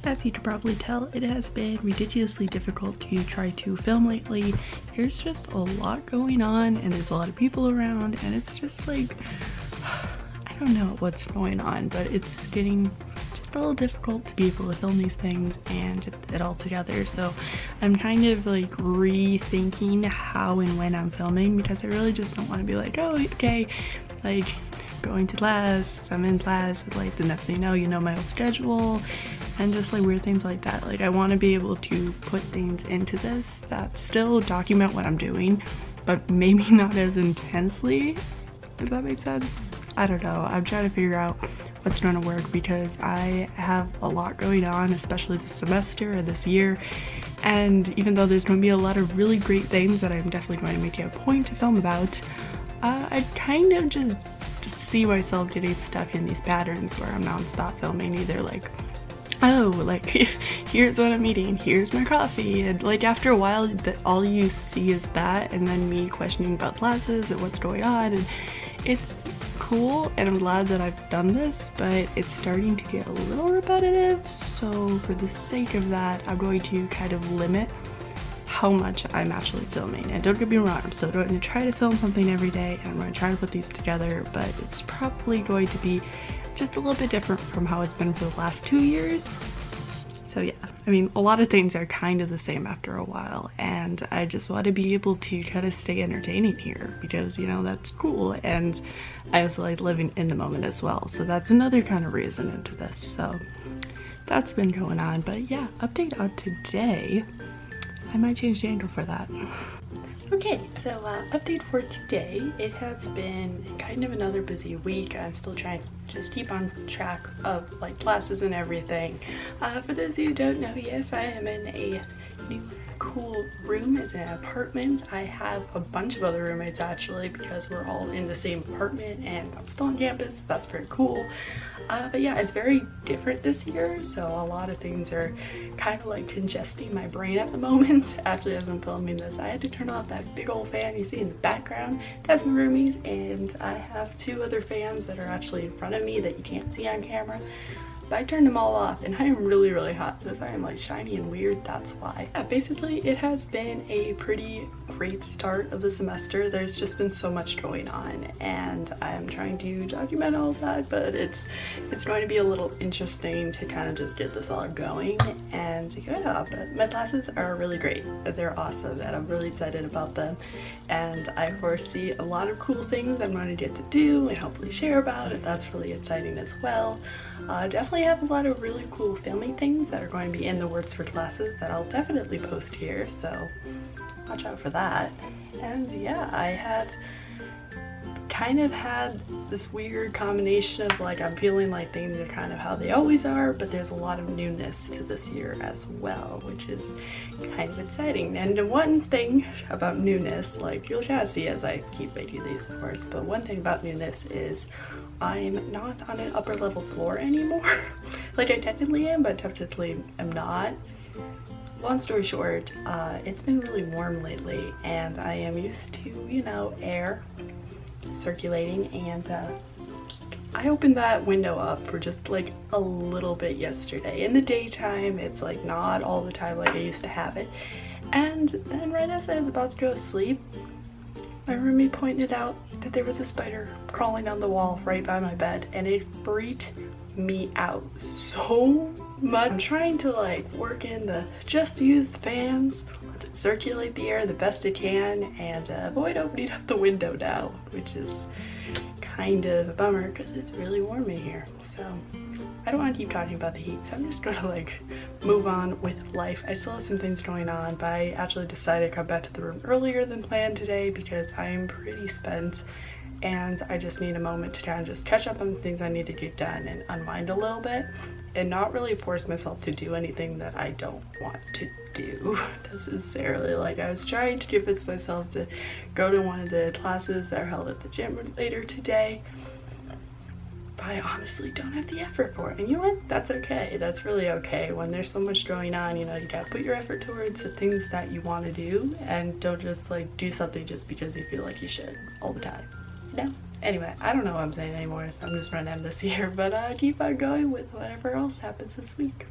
As you can probably tell, it has been ridiculously difficult to try to film lately. There's just a lot going on and there's a lot of people around, and it's just like, I don't know what's going on, but it's getting just a little difficult to be able to film these things and get it all together. So I'm kind of like rethinking how and when I'm filming, because I really just don't want to be like, oh, okay, like going to class, I'm in class, like the next thing you know my whole schedule, and just like weird things like that. Like I want to be able to put things into this that still document what I'm doing, but maybe not as intensely, if that makes sense. I don't know. I'm trying to figure out what's going to work, because I have a lot going on, especially this semester or this year. And even though there's going to be a lot of really great things that I'm definitely going to make it a point to film about, I kind of just see myself getting stuck in these patterns where I'm non-stop filming, either like, oh, like here's what I'm eating, here's my coffee, and like after a while that all you see is that, and then me questioning about classes and what's going on. And it's cool and I'm glad that I've done this, but it's starting to get a little repetitive. So for the sake of that, I'm going to kind of limit how much I'm actually filming. And don't get me wrong, I'm still going to try to film something every day, and I'm going to try to put these together, but it's probably going to be just a little bit different from how it's been for the last 2 years. So yeah, I mean, a lot of things are kind of the same after a while, and I just want to be able to kind of stay entertaining here, because, you know, that's cool, and I also like living in the moment as well. So that's another kind of reason into this. So that's been going on. But yeah, update on today. I might change the angle for that. Okay, so update for today. It has been kind of another busy week. I'm still trying to just keep on track of like classes and everything. For those who don't know, yes, I am in a new cool room. It's an apartment. I have a bunch of other roommates actually, because we're all in the same apartment and I'm still on campus, so that's very cool. But yeah, it's very different this year, so a lot of things are kind of like congesting my brain at the moment. Actually, as I'm filming this, I had to turn off that big old fan you see in the background. That's my roomies, and I have 2 other fans that are actually in front of me that you can't see on camera. But I turned them all off, and I am really, really hot, so if I am like shiny and weird, that's why. Yeah, basically it has been a pretty great start of the semester. There's just been so much going on, and I'm trying to document all of that, but it's going to be a little interesting to kind of just get this all going. And yeah, but my classes are really great. They're awesome, and I'm really excited about them. And I foresee a lot of cool things I'm going to get to do and hopefully share about it. That's really exciting as well. Definitely have a lot of really cool filming things that are going to be in the works for classes that I'll definitely post here, so watch out for that. And yeah, I had kind of had this weird combination of like, I'm feeling like things are kind of how they always are, but there's a lot of newness to this year as well, which is kind of exciting. And the one thing about newness, like you'll kind of see as I keep making these, of course, but one thing about newness is I'm not on an upper level floor anymore. Like I technically am, but technically I'm not. Long story short, it's been really warm lately, and I am used to, you know, air circulating, and I opened that window up for just like a little bit yesterday. In the daytime, it's like not all the time like I used to have it. And then right as I was about to go to sleep, my roommate pointed out that there was a spider crawling on the wall right by my bed, and it freaked me out so much. I'm trying to like work in the just use the fans, let it circulate the air the best it can, and avoid opening up the window now, which is kind of a bummer because it's really warm in here. So I don't want to keep talking about the heat, so I'm just gonna like move on with life. I still have some things going on, but I actually decided to come back to the room earlier than planned today because I am pretty spent and I just need a moment to kind of just catch up on the things I need to get done and unwind a little bit, and not really force myself to do anything that I don't want to do necessarily. Like I was trying to convince myself to go to one of the classes that are held at the gym later today, but I honestly don't have the effort for it. And you know what? That's okay. That's really okay. When there's so much going on, you know, you gotta put your effort towards the things that you want to do, and don't just like do something just because you feel like you should all the time. You know? Anyway, I don't know what I'm saying anymore, so I'm just running out of this here, but keep on going with whatever else happens this week.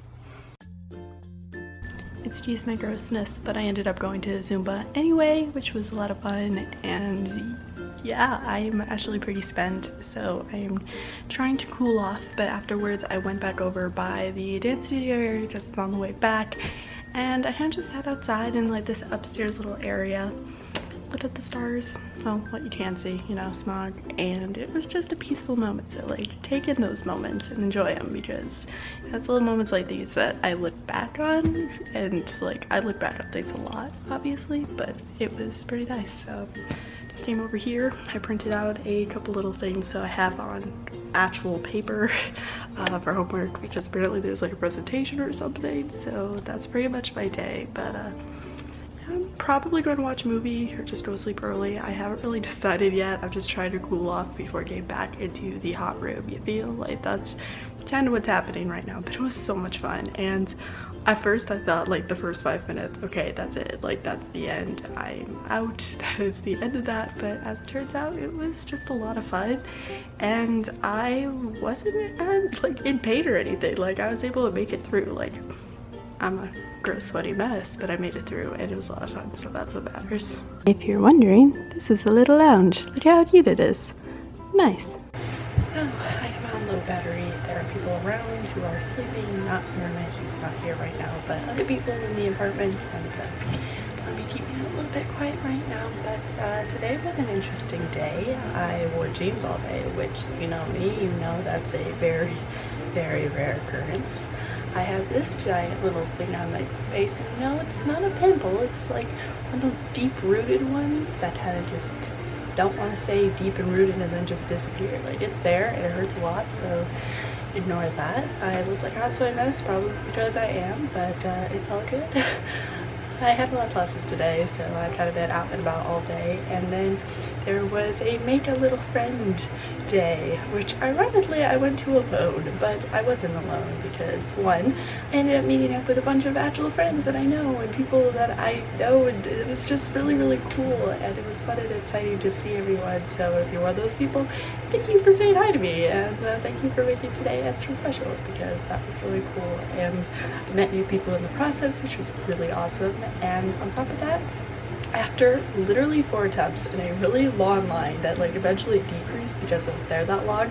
excuse my grossness, but I ended up going to Zumba anyway, which was a lot of fun. And yeah, I'm actually pretty spent, so I'm trying to cool off. But afterwards I went back over by the dance studio area because it's on the way back, and I kind of just sat outside in like this upstairs little area, looked at the stars, well, what you can see, you know, smog, and it was just a peaceful moment. So like, take in those moments and enjoy them, because it's little moments like these that I look back on, and like, I look back on things a lot, obviously, but it was pretty nice. So just came over here, I printed out a couple little things so I have on actual paper for homework, because apparently there's like a presentation or something, so that's pretty much my day. But I'm probably going to watch a movie or just go to sleep early. I haven't really decided yet. I'm just trying to cool off before getting back into the hot room. You feel like that's kind of what's happening right now, but it was so much fun. And at first I thought like the first 5 minutes, okay, that's it, like that's the end, I'm out, that is the end of that. But as it turns out, it was just a lot of fun, and I wasn't like in pain or anything. Like, I was able to make it through. Like, I'm a gross sweaty mess, but I made it through, and it was a lot of fun, so that's what matters. If you're wondering, this is a little lounge. Look how cute it is. Nice. So I am on low battery. There are people around who are sleeping. Not Mermaid, she's not here right now, but other people in the apartment, and I'll be keeping it a little bit quiet right now. But today was an interesting day. I wore jeans all day, which, if you know me, you know that's a very, very rare occurrence. I have this giant little thing on my face, and no, it's not a pimple. It's like one of those deep-rooted ones that kind of just don't want to say deep and rooted and then just disappear. Like, it's there and it hurts a lot, so ignore that. I look like a hot soy mess, probably because I am, but it's all good. I had a lot of classes today, so I've kind of been out and about all day. And then there was a make a little friend day, which ironically I went to alone, but I wasn't alone because, one, I ended up meeting up with a bunch of actual friends that I know and people that I know, and it was just really, really cool, and it was fun and exciting to see everyone. So if you're one of those people, thank you for saying hi to me, and thank you for making today extra special, because that was really cool, and I met new people in the process, which was really awesome. And on top of that, after literally 4 attempts in a really long line that like eventually decreased because I was there that long,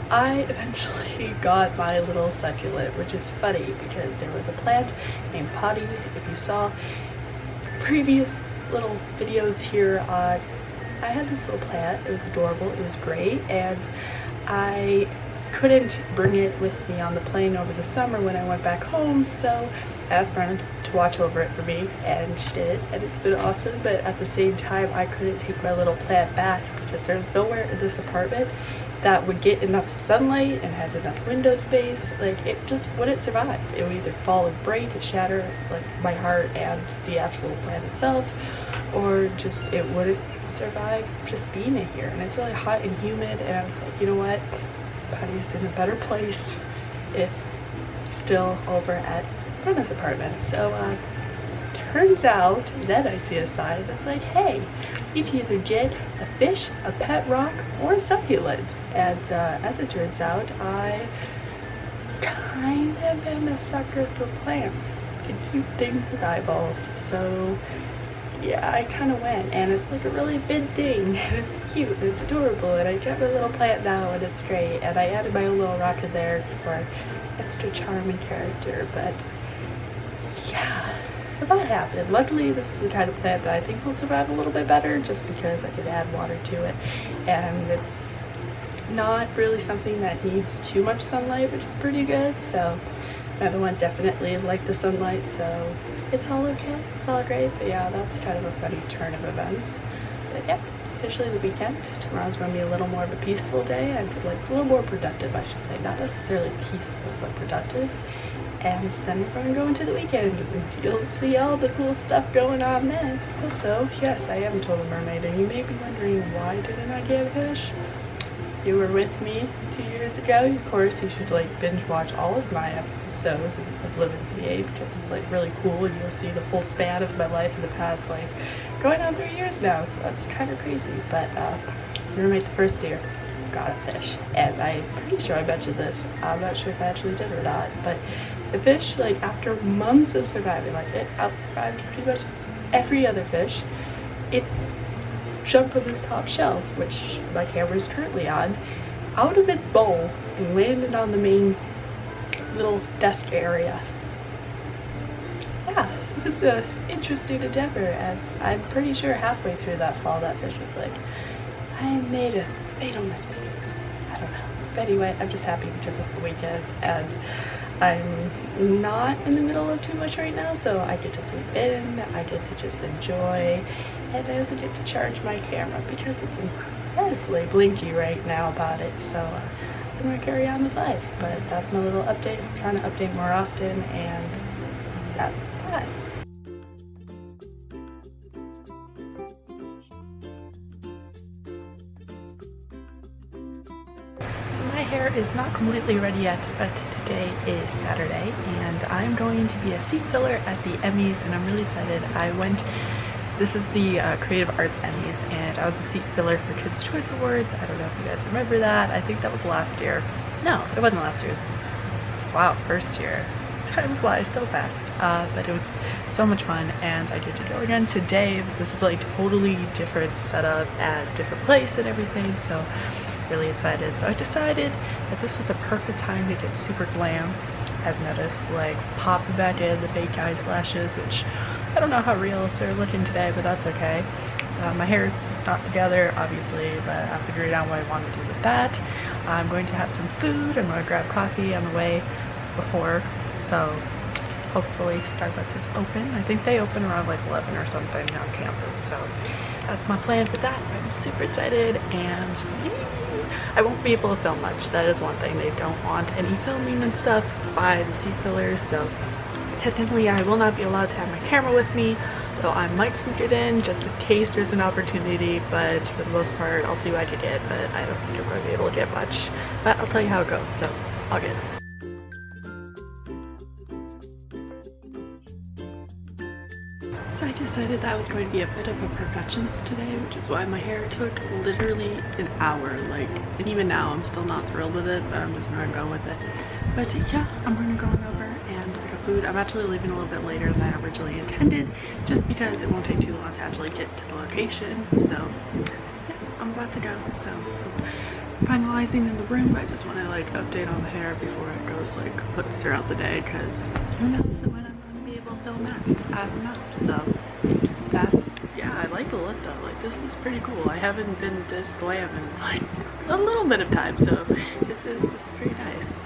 I eventually got my little succulent, which is funny because there was a plant named Potty. If you saw previous little videos here, I had this little plant. It was adorable, it was great, and I couldn't bring it with me on the plane over the summer when I went back home, so I asked Brenda to watch over it for me, and she did, and it's been awesome. But at the same time, I couldn't take my little plant back because there's nowhere in this apartment that would get enough sunlight and has enough window space. Like, it just wouldn't survive. It would either fall and break and shatter like my heart and the actual plant itself, or just it wouldn't survive just being in here. And it's really hot and humid, and I was like, you know what, Patty's in a better place if still over at Brenna's apartment. So turns out then I see a sign that's like, hey, you can either get a fish, a pet rock, or a succulent. And as it turns out, I kind of am a sucker for plants and cute things with eyeballs. So yeah, I kind of went, and it's like a really big thing, and it's cute, and it's adorable, and I got my little plant now, and it's great, and I added my own little rock in there for extra charm and character. But yeah, so that happened. Luckily, this is the kind of plant that I think will survive a little bit better, just because I can add water to it, and it's not really something that needs too much sunlight, which is pretty good. So the other one definitely liked the sunlight, so it's all okay, it's all great. But yeah, that's kind of a funny turn of events. But yeah, it's officially the weekend. Tomorrow's going to be a little more of a peaceful day, and like a little more productive, I should say. Not necessarily peaceful, but productive. And then we're going to go into the weekend, and you'll see all the cool stuff going on then. Also, yes, I am a total mermaid, and you may be wondering, why didn't I get a fish? You were with me 2 years ago. Of course, you should like binge watch all of my episodes of LIVIN CA, because it's like really cool, and you'll see the full span of my life in the past, like going on 3 years now. So that's kind of crazy. But mermaid the first year got a fish, and I'm pretty sure I mentioned this. I'm not sure if I actually did or not, but The fish, like after months of surviving, like it out-survived pretty much every other fish. It jumped from this top shelf, which my camera is currently on, out of its bowl and landed on the main little desk area. Yeah, it was an interesting endeavor, as I'm pretty sure halfway through that fall that fish was like, I made a fatal mistake. I don't know. But anyway, I'm just happy because it's the weekend and I'm not in the middle of too much right now, so I get to sleep in, I get to just enjoy, and I also get to charge my camera because it's incredibly blinky right now about it, so I'm gonna carry on with life. But that's my little update. I'm trying to update more often, and that's that. My hair is not completely ready yet, but today is Saturday and I'm going to be a seat filler at the Emmys, and I'm really excited. This is the Creative Arts Emmys, and I was a seat filler for Kids' Choice Awards. I don't know if you guys remember that. I think that was last year. No, it wasn't last year's. Wow, first year. Time flies so fast. But it was so much fun, and I get to go again today. This is like totally different setup at different place and everything, so really excited. So I decided that this was a perfect time to get super glam, as noticed, like popping back in the fake eye lashes, which I don't know how real they're looking today, but that's okay. My hair's not together, obviously, but I'm figuring out what I want to do with that. I'm going to have some food. I'm going to grab coffee on the way before, so hopefully Starbucks is open. I think they open around like 11 or something on campus, so that's my plan for that. I'm super excited, and I won't be able to film much. That is one thing. They don't want any filming and stuff by the seat fillers, so technically I will not be allowed to have my camera with me, though I might sneak it in just in case there's an opportunity, but for the most part I'll see what I can get, but I don't think I'm going to be able to get much. But I'll tell you how it goes, so I'll get it. So I decided that I was going to be a bit of a perfectionist today, which is why my hair took literally an hour, and even now I'm still not thrilled with it, but I'm just going to go with it. But yeah, I'm going to go on over and pick up food. I'm actually leaving a little bit later than I originally intended, just because it won't take too long to actually get to the location. So yeah, I'm about to go. So finalizing in the room, I just want to update on the hair before it goes puts throughout the day, because who knows when I'm going to be able to film next. I don't know. So that's, yeah, I like the look though. This is pretty cool. I haven't been this glam in a little bit of time, so this is pretty nice.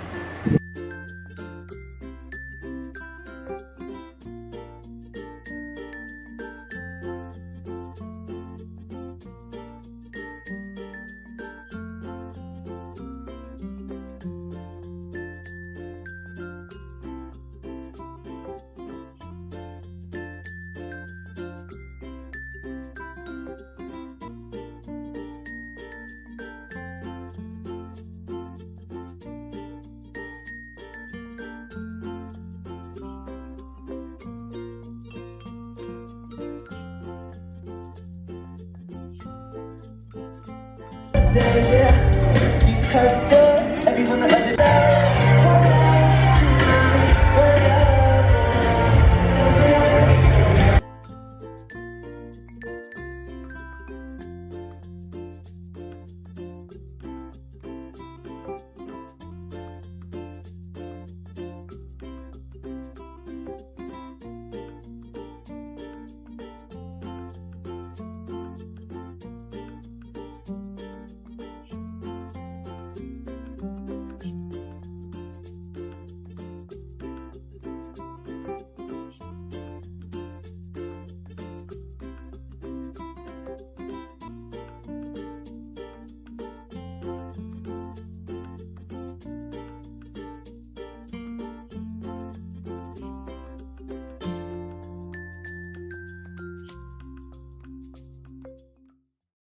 Yeah, these cars